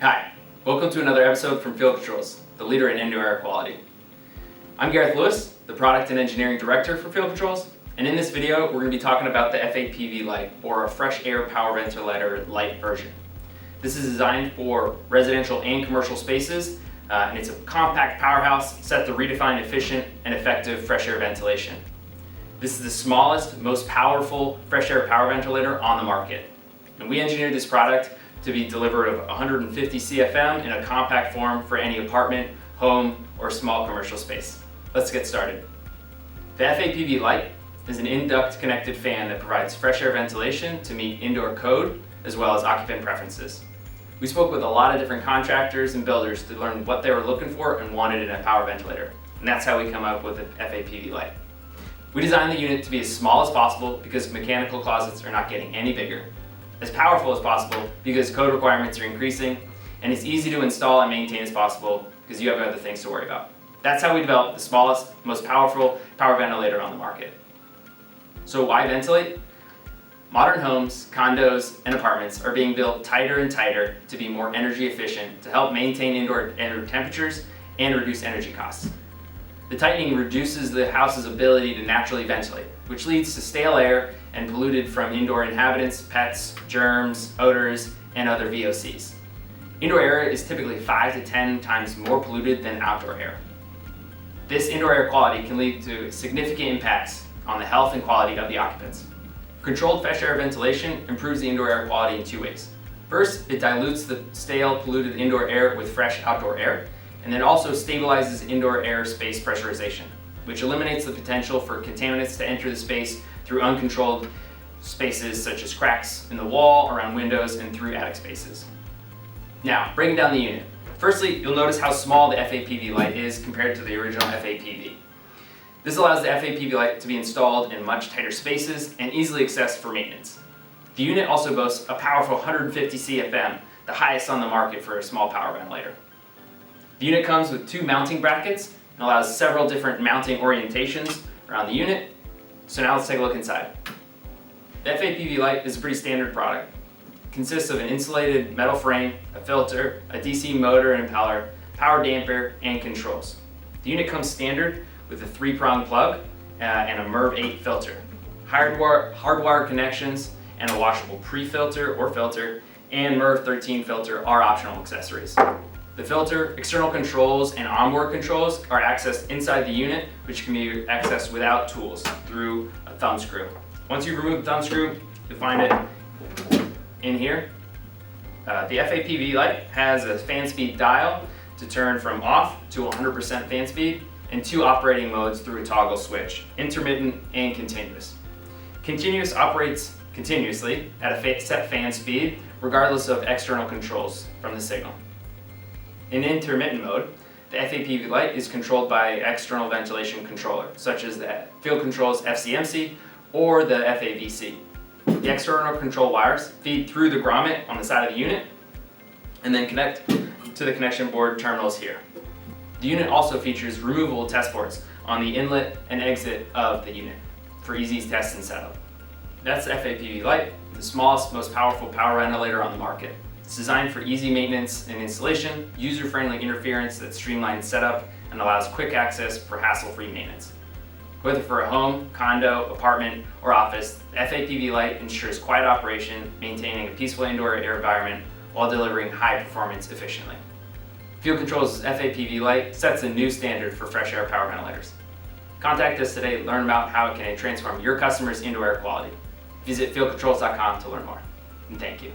Hi, welcome to another episode from Field Controls, the leader in indoor air quality. I'm Gareth Lewis, the Product and Engineering Director for Field Controls, and in this video we're going to be talking about the FAPV-Lite, or a fresh air power ventilator Lite version. This is designed for residential and commercial spaces, and it's a compact powerhouse set to redefine efficient and effective fresh air ventilation. This is the smallest, most powerful fresh air power ventilator on the market, and we engineered this product to be delivered of 150 CFM in a compact form for any apartment, home, or small commercial space. Let's get started. The FAPV-Lite is an in-duct connected fan that provides fresh air ventilation to meet indoor code as well as occupant preferences. We spoke with a lot of different contractors and builders to learn what they were looking for and wanted in a power ventilator, and that's how we come up with the FAPV-Lite. We designed the unit to be as small as possible because mechanical closets are not getting any bigger, as powerful as possible because code requirements are increasing, and as easy to install and maintain as possible because you have other things to worry about. That's how we developed the smallest, most powerful power ventilator on the market. So why ventilate? Modern homes, condos, and apartments are being built tighter and tighter to be more energy efficient to help maintain indoor air temperatures and reduce energy costs. The tightening reduces the house's ability to naturally ventilate, which leads to stale air and polluted from indoor inhabitants, pets, germs, odors, and other VOCs. Indoor air is typically 5 to 10 times more polluted than outdoor air. This indoor air quality can lead to significant impacts on the health and quality of the occupants. Controlled fresh air ventilation improves the indoor air quality in two ways. First, it dilutes the stale, polluted indoor air with fresh outdoor air, and then also stabilizes indoor air space pressurization, which eliminates the potential for contaminants to enter the space through uncontrolled spaces such as cracks in the wall, around windows, and through attic spaces. Now, breaking down the unit. Firstly, you'll notice how small the FAPV-Lite is compared to the original FAPV. This allows the FAPV-Lite to be installed in much tighter spaces and easily accessed for maintenance. The unit also boasts a powerful 150 CFM, the highest on the market for a small power ventilator. The unit comes with two mounting brackets and allows several different mounting orientations around the unit. So now let's take a look inside. The FAPV-Lite is a pretty standard product. It consists of an insulated metal frame, a filter, a DC motor and impeller, power damper, and controls. The unit comes standard with a 3-prong plug and a MERV 8 filter, hardwired connections, and a washable pre-filter or filter, and MERV 13 filter are optional accessories. The filter, external controls, and onboard controls are accessed inside the unit, which can be accessed without tools through a thumb screw. Once you've removed the thumb screw, you'll find it in here. The FAPV-Lite has a fan speed dial to turn from off to 100% fan speed, and two operating modes through a toggle switch, intermittent and continuous. Continuous operates continuously at a set fan speed, regardless of external controls from the signal. In intermittent mode, the FAPV-Lite is controlled by external ventilation controller, such as the Field Controls FCMC or the FAVC. The external control wires feed through the grommet on the side of the unit and then connect to the connection board terminals here. The unit also features removable test ports on the inlet and exit of the unit for easy test and setup. That's the FAPV-Lite, the smallest, most powerful power ventilator on the market. It's designed for easy maintenance and installation, user-friendly interference that streamlines setup and allows quick access for hassle-free maintenance. Whether for a home, condo, apartment, or office, the FAPV-Lite ensures quiet operation, maintaining a peaceful indoor air environment while delivering high performance efficiently. Field Controls' FAPV-Lite sets a new standard for fresh air power ventilators. Contact us today to learn about how it can transform your customers' indoor air quality. Visit fieldcontrols.com to learn more. And thank you.